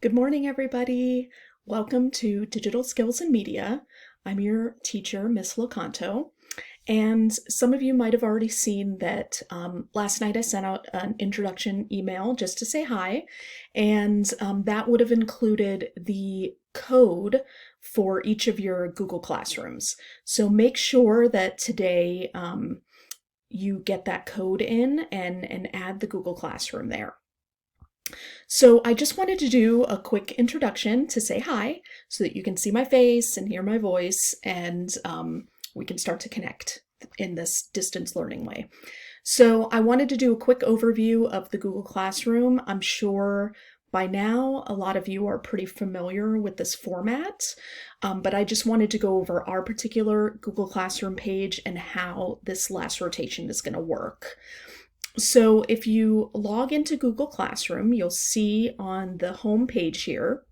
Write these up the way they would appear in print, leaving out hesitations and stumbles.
Good morning, everybody. Welcome to Digital Skills and Media. I'm your teacher, Miss Locanto, and some of you might have already seen that last night I sent out an introduction email just to say hi, and that would have included the code for each of your Google Classrooms. So make sure that today you get that code in and add the Google Classroom there. So I just wanted to do a quick introduction to say hi so that you can see my face and hear my voice, and we can start to connect in this distance learning way. So I wanted to do a quick overview of the Google Classroom. I'm sure by now a lot of you are pretty familiar with this format, but I just wanted to go over our particular Google Classroom page and how this last rotation is going to work. So if you log into Google Classroom, you'll see on the home page here,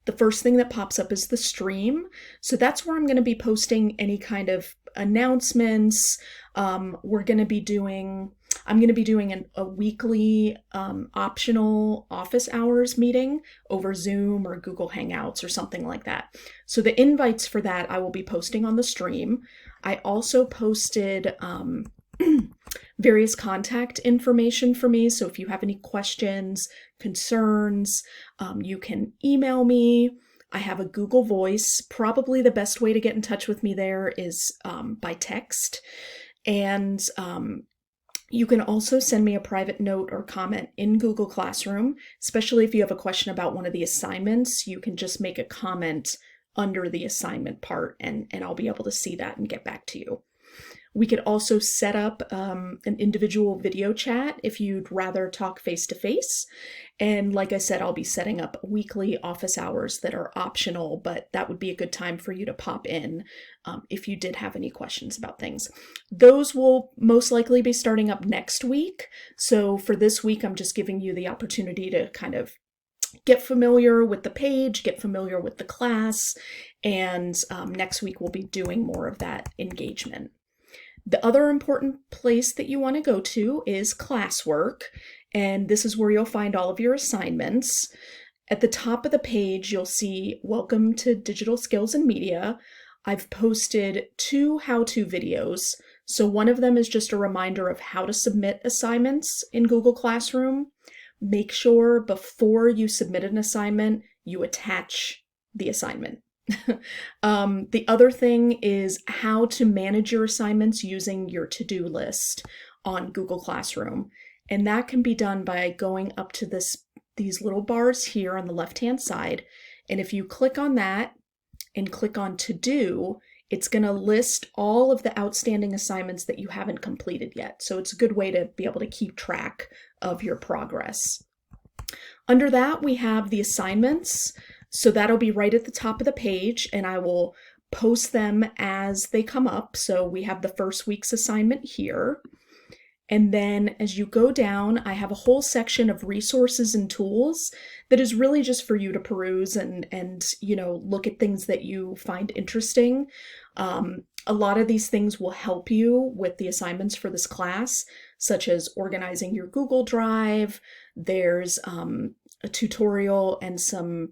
the first thing that pops up is the stream. So that's where I'm going to be posting any kind of announcements. I'm going to be doing a weekly optional office hours meeting over Zoom or Google Hangouts or something like that. So the invites for that I will be posting on the stream. I also posted various contact information for me. So if you have any questions, concerns, you can email me. I have a Google Voice. Probably the best way to get in touch with me there is by text. And you can also send me a private note or comment in Google Classroom, especially if you have a question about one of the assignments. You can just make a comment under the assignment part, and I'll be able to see that and get back to you. We could also set up an individual video chat if you'd rather talk face-to-face. And like I said, I'll be setting up weekly office hours that are optional, but that would be a good time for you to pop in if you did have any questions about things. Those will most likely be starting up next week. So for this week, I'm just giving you the opportunity to kind of get familiar with the page, get familiar with the class, and next week we'll be doing more of that engagement. The other important place that you want to go to is classwork, and this is where you'll find all of your assignments. At the top of the page, you'll see Welcome to Digital Skills and Media. I've posted 2 how-to videos. So one of them is just a reminder of how to submit assignments in Google Classroom. Make sure before you submit an assignment, you attach the assignment. The other thing is how to manage your assignments using your to-do list on Google Classroom. And that can be done by going up to these little bars here on the left-hand side. And if you click on that and click on to do, it's going to list all of the outstanding assignments that you haven't completed yet. So it's a good way to be able to keep track of your progress. Under that, we have the assignments. So that'll be right at the top of the page, and I will post them as they come up. So we have the first week's assignment here. And then as you go down, I have a whole section of resources and tools that is really just for you to peruse and look at things that you find interesting. A lot of these things will help you with the assignments for this class, such as organizing your Google Drive. There's a tutorial and some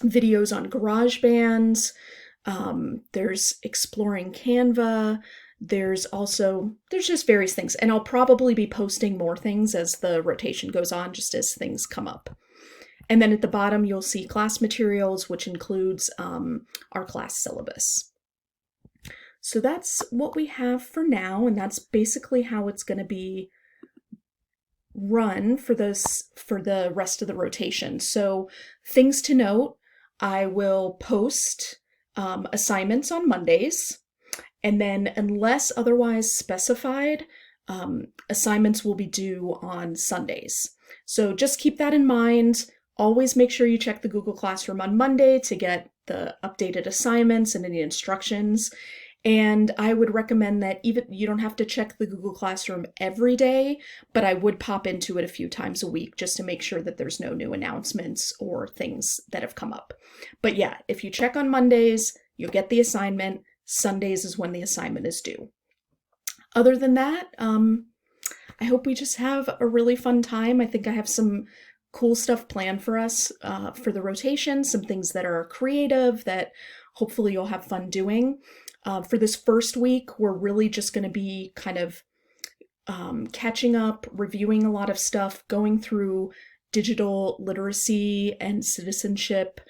videos on GarageBand. There's exploring Canva. There's just various things. And I'll probably be posting more things as the rotation goes on, just as things come up. And then at the bottom, you'll see class materials, which includes our class syllabus. So that's what we have for now, and that's basically how it's going to be run for the rest of the rotation. So things to note, I will post assignments on Mondays, and then unless otherwise specified, assignments will be due on Sundays. So just keep that in mind. Always make sure you check the Google Classroom on Monday to get the updated assignments and any instructions. And I would recommend that even you don't have to check the Google Classroom every day, but I would pop into it a few times a week just to make sure that there's no new announcements or things that have come up. But yeah, if you check on Mondays, you'll get the assignment. Sundays is when the assignment is due. Other than that, I hope we just have a really fun time. I think I have some cool stuff planned for us for the rotation, some things that are creative that hopefully you'll have fun doing. For this first week, we're really just going to be kind of catching up, reviewing a lot of stuff, going through digital literacy and citizenship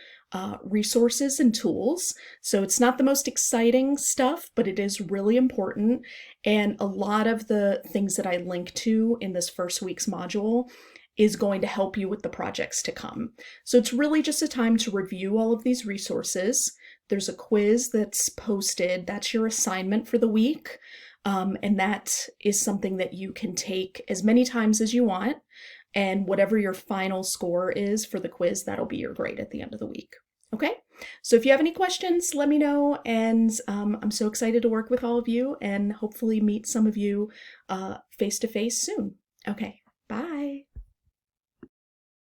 resources and tools. So it's not the most exciting stuff, but it is really important. And a lot of the things that I link to in this first week's module is going to help you with the projects to come. So it's really just a time to review all of these resources. There's a quiz that's posted. That's your assignment for the week. And that is something that you can take as many times as you want. And whatever your final score is for the quiz, that'll be your grade at the end of the week. Okay? So if you have any questions, let me know. And I'm so excited to work with all of you and hopefully meet some of you face-to-face soon. Okay, bye.